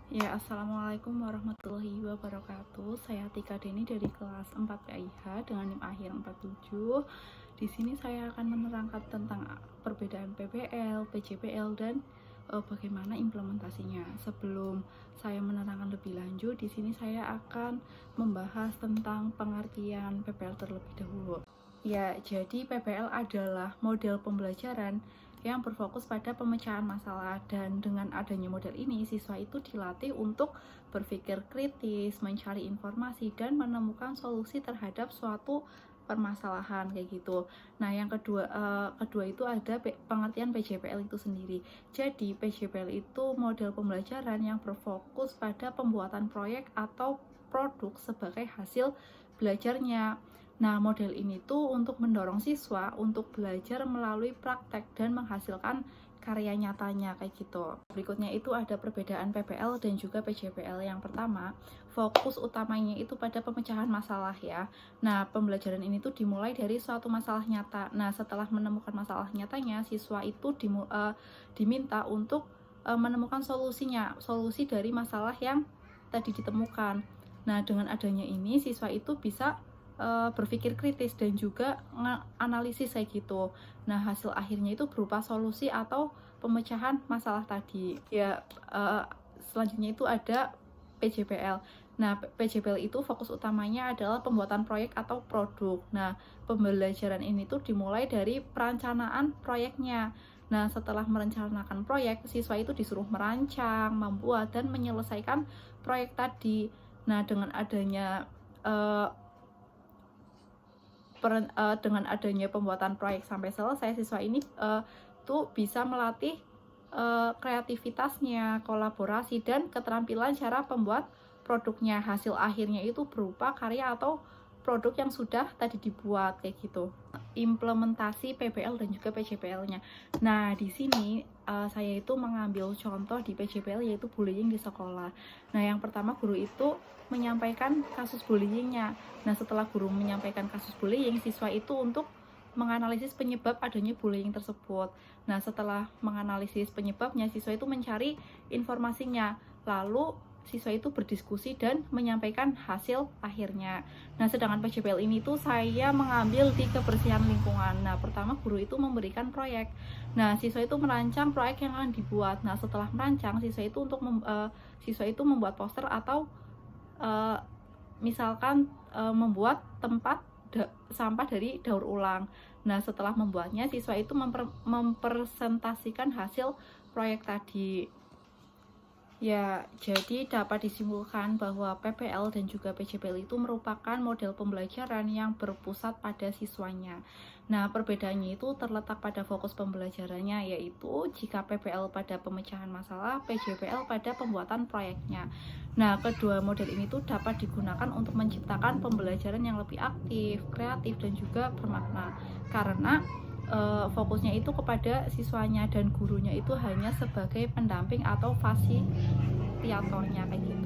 Ya, Assalamualaikum warahmatullahi wabarakatuh. Saya Tika Deni dari kelas 4 PIH dengan NIM akhir 47. Di sini saya akan menerangkan tentang perbedaan PBL, PJBL, dan bagaimana implementasinya. Sebelum saya menerangkan lebih lanjut, di sini saya akan membahas tentang pengertian PBL terlebih dahulu. Ya, jadi PBL adalah model pembelajaran yang berfokus pada pemecahan masalah, dan dengan adanya model ini siswa itu dilatih untuk berpikir kritis, mencari informasi, dan menemukan solusi terhadap suatu permasalahan kayak gitu. Nah, yang kedua itu ada pengertian PJBL itu sendiri. Jadi PJBL itu model pembelajaran yang berfokus pada pembuatan proyek atau produk sebagai hasil belajarnya. Nah, model ini tuh untuk mendorong siswa untuk belajar melalui praktek dan menghasilkan karya nyatanya kayak gitu. Berikutnya itu ada perbedaan PBL dan juga PJBL. Yang pertama, fokus utamanya itu pada pemecahan masalah ya. Nah, pembelajaran ini tuh dimulai dari suatu masalah nyata. Nah, setelah menemukan masalah nyatanya, siswa itu diminta untuk menemukan solusi dari masalah yang tadi ditemukan. Nah, dengan adanya ini siswa itu bisa berpikir kritis dan juga analisis kayak gitu. Nah, hasil akhirnya itu berupa solusi atau pemecahan masalah tadi. Ya, selanjutnya itu ada PJBL. Nah, PJBL itu fokus utamanya adalah pembuatan proyek atau produk. Nah, pembelajaran ini tuh dimulai dari perencanaan proyeknya. Nah, setelah merencanakan proyek, siswa itu disuruh merancang, membuat, dan menyelesaikan proyek tadi. Nah, dengan adanya pembuatan proyek sampai selesai, siswa ini tuh bisa melatih kreativitasnya, kolaborasi, dan keterampilan cara pembuat produknya. Hasil akhirnya itu berupa karya atau produk yang sudah tadi dibuat kayak gitu. Implementasi PBL dan juga PJBL-nya. Nah, di sini saya itu mengambil contoh di PJBL yaitu bullying di sekolah. Nah, yang pertama guru itu menyampaikan kasus bullyingnya. Nah, setelah guru menyampaikan kasus bullying, siswa itu untuk menganalisis penyebab adanya bullying tersebut. Nah, setelah menganalisis penyebabnya, siswa itu mencari informasinya. Lalu siswa itu berdiskusi dan menyampaikan hasil akhirnya. Nah, sedangkan PJBL ini tuh saya mengambil di kebersihan lingkungan. Nah, pertama guru itu memberikan proyek. Nah, siswa itu merancang proyek yang akan dibuat. Nah, setelah merancang, siswa itu membuat poster atau misalkan membuat tempat sampah dari daur ulang. Nah, setelah membuatnya, siswa itu mempresentasikan hasil proyek tadi. Ya, jadi dapat disimpulkan bahwa PBL dan juga PJBL itu merupakan model pembelajaran yang berpusat pada siswanya. Nah, perbedaannya itu terletak pada fokus pembelajarannya, yaitu jika PBL pada pemecahan masalah, PJBL pada pembuatan proyeknya. Nah, kedua model ini tuh dapat digunakan untuk menciptakan pembelajaran yang lebih aktif, kreatif, dan juga bermakna. Karena fokusnya itu kepada siswanya dan gurunya itu hanya sebagai pendamping atau fasilitatornya kayak gitu.